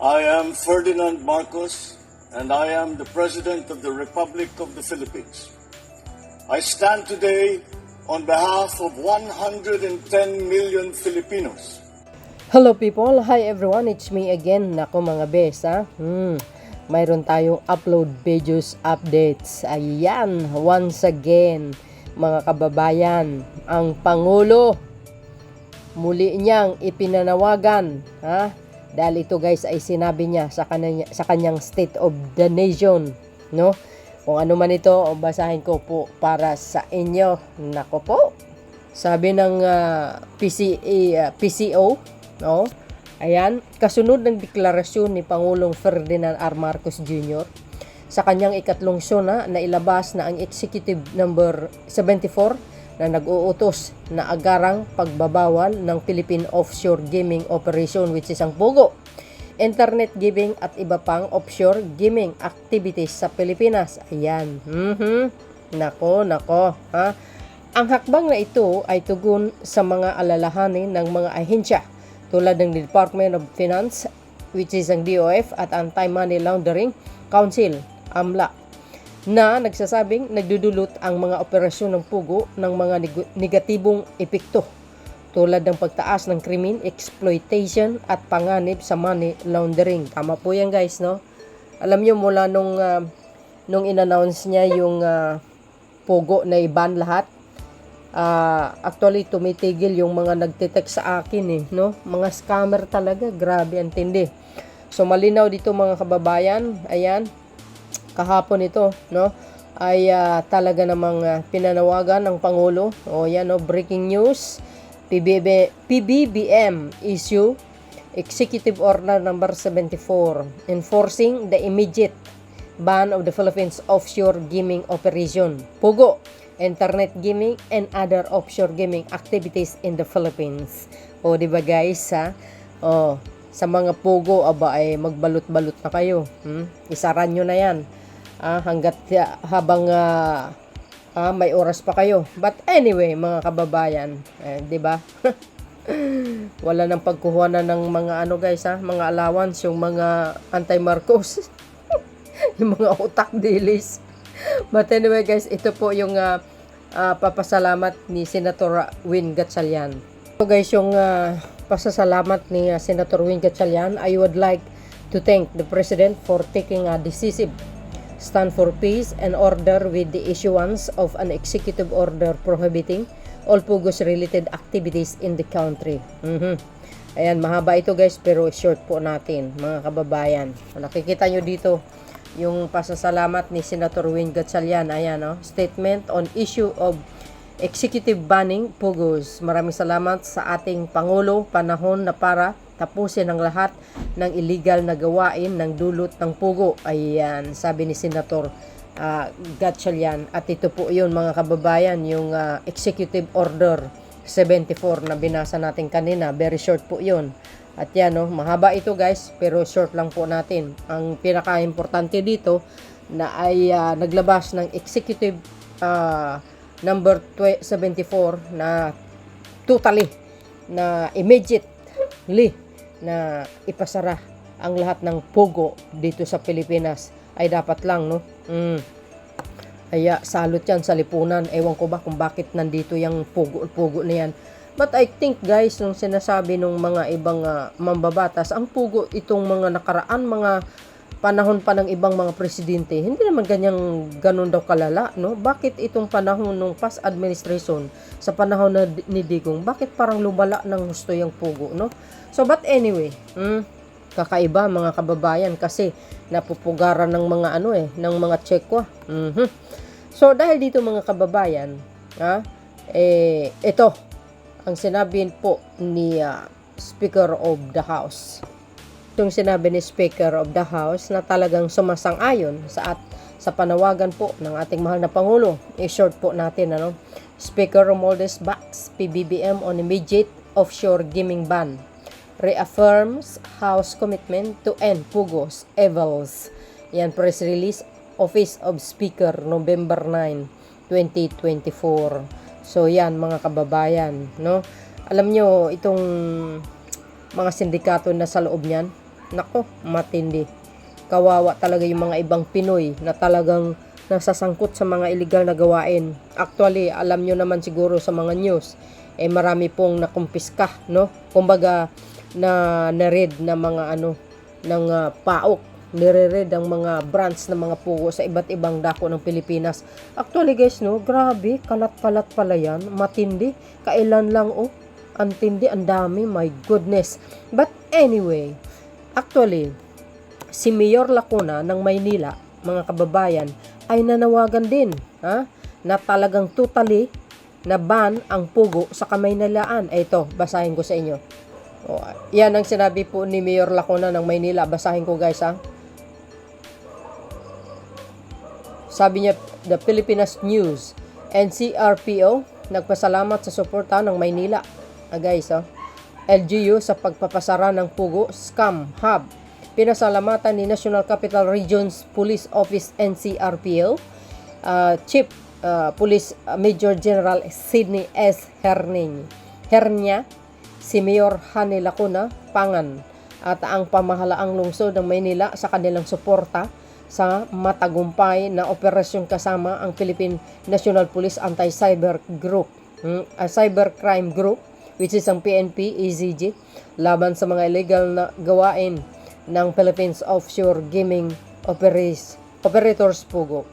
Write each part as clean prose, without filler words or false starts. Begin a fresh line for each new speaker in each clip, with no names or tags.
I am Ferdinand Marcos, and I am the President of the Republic of the Philippines. I stand today on behalf of 110 million Filipinos.
Hello people, hi everyone, it's me again. Nako mga bes mayroon tayong upload videos updates. Ayan, once again mga kababayan, ang Pangulo muli niyang ipinanawagan, dahil ito guys ay sinabi niya sa kanyang State of the Nation, no? Kung ano man ito, basahin ko po para sa inyo. Nako po, sabi ng PCO, no? Ayan, kasunod ng deklarasyon ni Pangulong Ferdinand R. Marcos Jr. sa kanyang ikatlong syona na ilabas na ang Executive Number 74 na nag-uutos na agarang pagbabawal ng Philippine Offshore Gaming Operation, which is ang POGO, Internet Gaming at iba pang offshore gaming activities sa Pilipinas. Ayan. Nako. Ang hakbang na ito ay tugon sa mga alalahanin ng mga ahensya tulad ng Department of Finance, which is ang DOF, at Anti-Money Laundering Council, AMLA, na nagsasabing nagdudulot ang mga operasyon ng POGO ng mga negatibong epekto tulad ng pagtaas ng krimen, exploitation at panganib sa money laundering. Tama po yan guys, no? Alam nyo, mula nung in-announce niya yung POGO na i-ban lahat, actually tumitigil yung mga nagte-text sa akin, no? Mga scammer talaga, grabe, ang tindi. So malinaw dito mga kababayan, ayan, kahapon ito, no, ay talaga namang pinanawagan ng Pangulo. O yan, no, breaking news, PBBM issue Executive Order number 74 enforcing the immediate ban of the Philippines offshore gaming operation, POGO, internet gaming and other offshore gaming activities in the Philippines. O di ba guys, sa mga POGO, ay magbalot-balot na kayo. Isara nyo na yan. Hanggat habang may oras pa kayo. But anyway, mga kababayan, di ba? Wala nang pagkuha na ng mga guys, mga allowance, yung mga anti-Marcos. Yung mga utak dilis. But anyway guys, ito po yung papasalamat ni Senator Win Gatchalian. So guys, yung pasasalamat ni Senator Win Gatchalian, I would like to thank the President for taking a decisive stand for peace and order with the issuance of an executive order prohibiting all POGO's related activities in the country. Ayan, mahaba ito guys, pero short po natin mga kababayan. Nakikita nyo dito yung pasasalamat ni Senator Win Gatchalian. Ayan, statement on issue of executive banning POGO's. Maraming salamat sa ating Pangulo, panahon na para tapusin ang lahat ng illegal na gawain ng dulot ng POGO. Ayan, sabi ni Senator Gatchalian. At ito po yun mga kababayan, yung Executive Order 74 na binasa natin kanina. Very short po yun. At yan, mahaba ito guys, pero short lang po natin. Ang pinaka-importante dito na ay naglabas ng Executive number 74 na totally na immediately na ipasara ang lahat ng POGO dito sa Pilipinas. Ay dapat lang, no? Kaya salute yan sa lipunan. Ewan ko ba kung bakit nandito yung POGO na yan. But I think guys, nung sinasabi nung mga ibang mambabatas, ang POGO itong mga nakaraan, mga panahon pa ng ibang mga presidente, hindi naman ganun daw kalala, no? Bakit itong panahon ng past administration, sa panahon ni Digong, bakit parang lumala ng gusto yung POGO, no? So but anyway, kakaiba mga kababayan, kasi napupugaran ng mga ng mga Tsekwa. So dahil dito mga kababayan, ito ang sinabi po ni Speaker of the House. Itong sinabi ni Speaker of the House na talagang sumasang-ayon sa panawagan po ng ating mahal na Pangulo. I-short po natin, Speaker Romualdez backs PBBM on immediate offshore gaming ban. Reaffirms House commitment to end POGO's evils. Yan, press release, Office of Speaker, November 9, 2024. So yan mga kababayan, no? Alam nyo, itong mga sindikato na sa loob niyan, Nako, matindi. Kawawa talaga yung mga ibang Pinoy na talagang nasasangkot sa mga illegal na gawain. Actually, alam nyo naman siguro sa mga news, marami pong nakumpiska, no? Kumbaga, na-read na mga ng PAOK, nire-read ang mga branch ng mga pugo sa iba't ibang dako ng Pilipinas. Actually guys, no, grabe, kalat-kalat pala yan, matindi, kailan lang, ang tindi, ang dami, my goodness. But anyway, actually, si Mayor Lacuna ng Maynila, mga kababayan, ay nanawagan din, na talagang totally na ban ang pugo sa Kamaynalaan. Ito, basahin ko sa inyo. Yan ang sinabi po ni Mayor Lacuna ng Maynila. Basahin ko guys, Sabi niya, the Pilipinas News, NCRPO, nagpasalamat sa suporta ng Maynila. Guys, LGU sa pagpapasara ng Pugo Scam Hub. Pinasalamatan ni National Capital Regions Police Office NCRPO, Chief Police Major General Sidney S. Hernia, si Mayor Hani Lacuna Pangan, at ang pamahalaang lungsod ng Maynila sa kanilang suporta sa matagumpay na operasyon kasama ang Philippine National Police Anti-Cyber Group, Cybercrime Group, which is ang PNP, EZG, laban sa mga illegal na gawain ng Philippines Offshore Gaming Operators Pugo.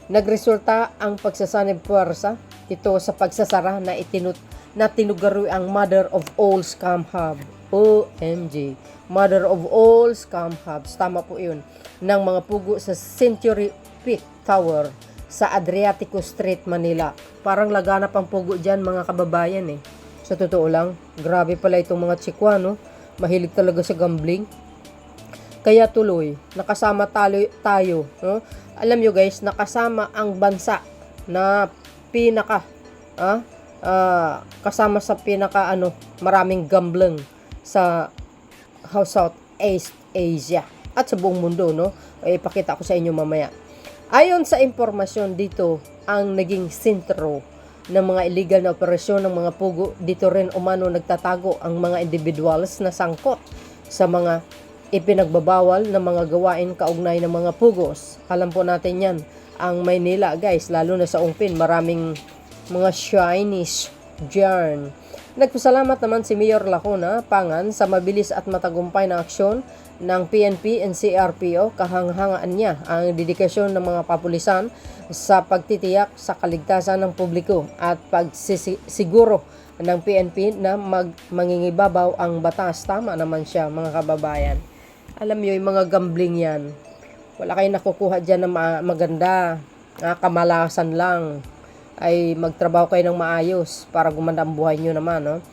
Nagresulta ang pagsasanib puwersa ito sa pagsasara na tinugaro ang Mother of All Scam Hub. OMG. Mother of All Scam Hubs. Tama po yun. Ng mga pugo sa Century Peak Tower sa Adriatico Street, Manila. Parang laganap ang pugo dyan, mga kababayan eh. Sa totoo lang, grabe pala itong mga tsikwa, no? Mahilig talaga sa gambling. Kaya tuloy, nakasama tayo, no? Alam nyo guys, nakasama ang bansa na kasama sa maraming gambling sa Southeast Asia at sa buong mundo, no? Ipakita ko sa inyo mamaya. Ayon sa impormasyon dito, ang naging sentro ng mga illegal na operasyon ng mga pugo, dito rin umano nagtatago ang mga individuals na sangkot sa mga ipinagbabawal na mga gawain kaugnay ng mga pugos. Alam po natin yan, ang Maynila guys, lalo na sa Ungpin, maraming mga Chinese dyan. Nagpasalamat naman si Mayor Lacuna Pangan sa mabilis at matagumpay na aksyon ng PNP and CRPO. Kahanghangaan niya ang dedikasyon ng mga kapulisan sa pagtitiyak sa kaligtasan ng publiko at pagsisiguro ng PNP na mangingibabaw ang batas. Tama naman siya, mga kababayan. Alam niyo, yung mga gambling yan, wala kayong nakukuha dyan na maganda, kamalasan lang. Ay magtrabaho kayo ng maayos para gumanda ang buhay nyo naman, no?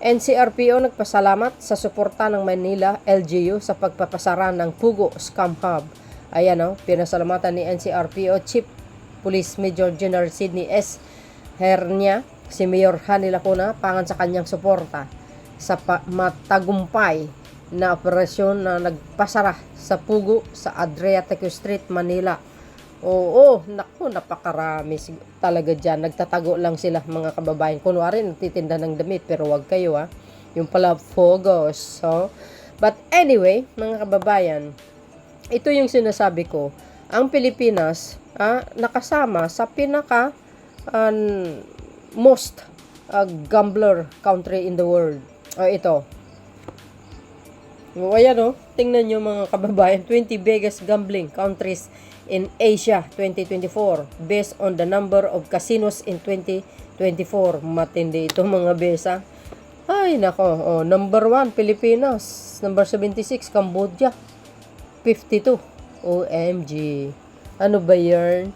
NCRPO nagpasalamat sa suporta ng Manila LGU sa pagpapasara ng Pugo Scam Hub. Ayan, no? Pinasalamatan ni NCRPO Chief Police Major General Sidney S. Hernia, si Mayor Hani Lacuna Pangan sa kanyang suporta sa matagumpay na operasyon na nagpasara sa Pugo sa Adriatico Street, Manila. Oo, naku, napakarami talaga dyan. Nagtatago lang sila, mga kababayan. Kunwari, nagtitinda ng damit, pero wag kayo, yung pala, fogos. So, but anyway, mga kababayan, ito yung sinasabi ko. Ang Pilipinas, nakasama sa pinaka most gambler country in the world. Ito. Ayan, tingnan nyo, mga kababayan, 20 biggest gambling countries in Asia 2024 based on the number of casinos in 2024. Matindi ito, mga besa. Ay nako, number 1 Pilipinas, number 76 Cambodia, 52. OMG. Ano ba yan?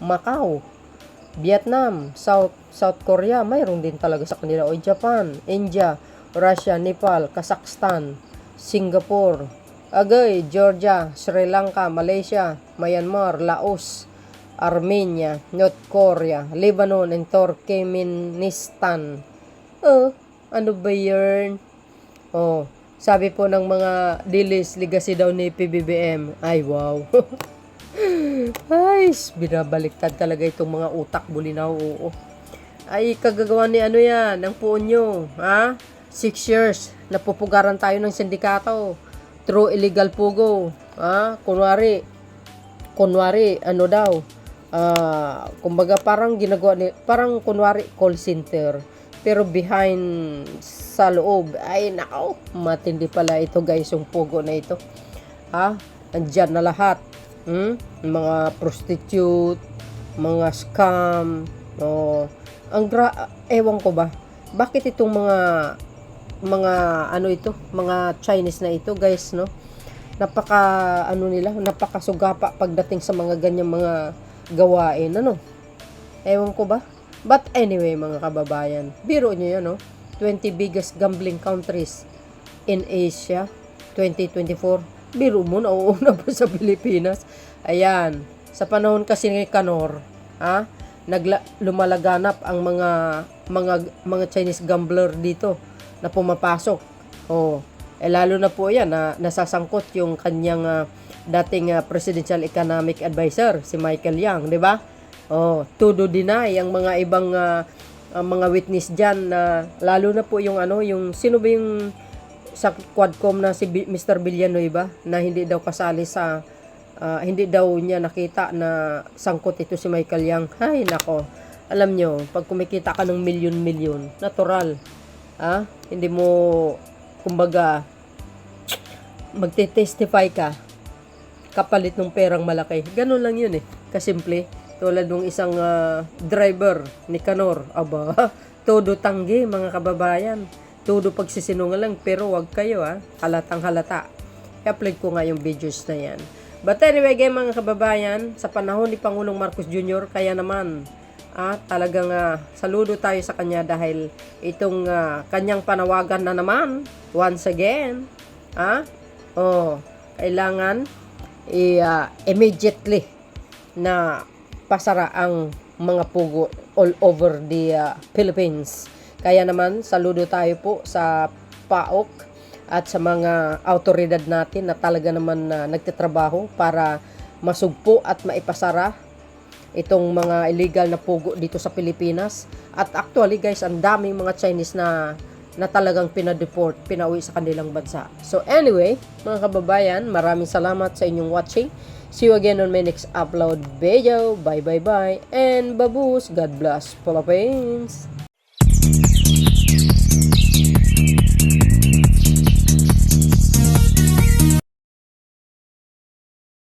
Macau, Vietnam, South Korea, mayroon din talaga sa kanila. Japan, India, Russia, Nepal, Kazakhstan, Singapore, Georgia, Sri Lanka, Malaysia, Myanmar, Laos, Armenia, North Korea, Lebanon, and Turkmenistan. Ano ba yun? Sabi po ng mga Dilis Legacy daw ni PBBM. Ay, wow. Ay, binabaliktad talaga itong mga utak bulinaw. Oo. Ay, kagagawa ni yan, ng puon nyo. 6 years, napupugaran tayo ng sindikato. through illegal pugo. Kunwari, ano daw, kumbaga parang ginagawa ni, parang kunwari call center. Pero behind sa loob, ay nako, matindi pala ito guys, yung pugo na ito. Andyan na lahat. Mga prostitute, mga scam, ewan ko ba, bakit itong mga ano ito, mga Chinese na ito guys, no? Napakasugapa pagdating sa mga ganyang mga gawain, ano? Ewan ko ba? But anyway, mga kababayan, biro nyo yan, no? 20 biggest gambling countries in Asia, 2024. Biro mo, nauuna pa sa Pilipinas. Ayan, sa panahon kasi ni Canor, lumalaganap ang mga Chinese gambler dito na pumapasok. Lalo na po yan na nasasangkot yung kanyang dating presidential economic advisor, si Michael Yang, di ba? Todo deny ang mga ibang mga witness diyan, na lalo na po yung yung sino ba yung sa Quadcom na si Mr. Villanueva, na hindi daw kasali sa hindi daw niya nakita na sangkot ito si Michael Yang. Ay nako, alam nyo, pag kumikita ka ng milyon-milyon, natural, hindi mo, kumbaga, magte-testify ka kapalit ng perang malaki. Ganun lang yun kasimple. Tulad ng isang driver ni Canor, todo tanggi mga kababayan, todo pagsisinungaling, pero wag kayo halatang halata. I-upload ko nga yung videos na yan. But anyway, mga kababayan, sa panahon ni Pangulong Marcos Jr., kaya naman, talagang saludo tayo sa kanya dahil itong kanyang panawagan na naman, once again, kailangan immediately na pasara ang mga pugo all over the Philippines. Kaya naman, saludo tayo po sa PAOK at sa mga autoridad natin na talaga naman nagtatrabaho para masugpo at maipasara itong mga illegal na pugo dito sa Pilipinas. At actually guys, ang daming mga Chinese na talagang pinadeport, pinauwi sa kanilang bansa. So anyway, mga kababayan, maraming salamat sa inyong watching. See you again on my next upload video. Bye bye bye and babush. God bless Philippines.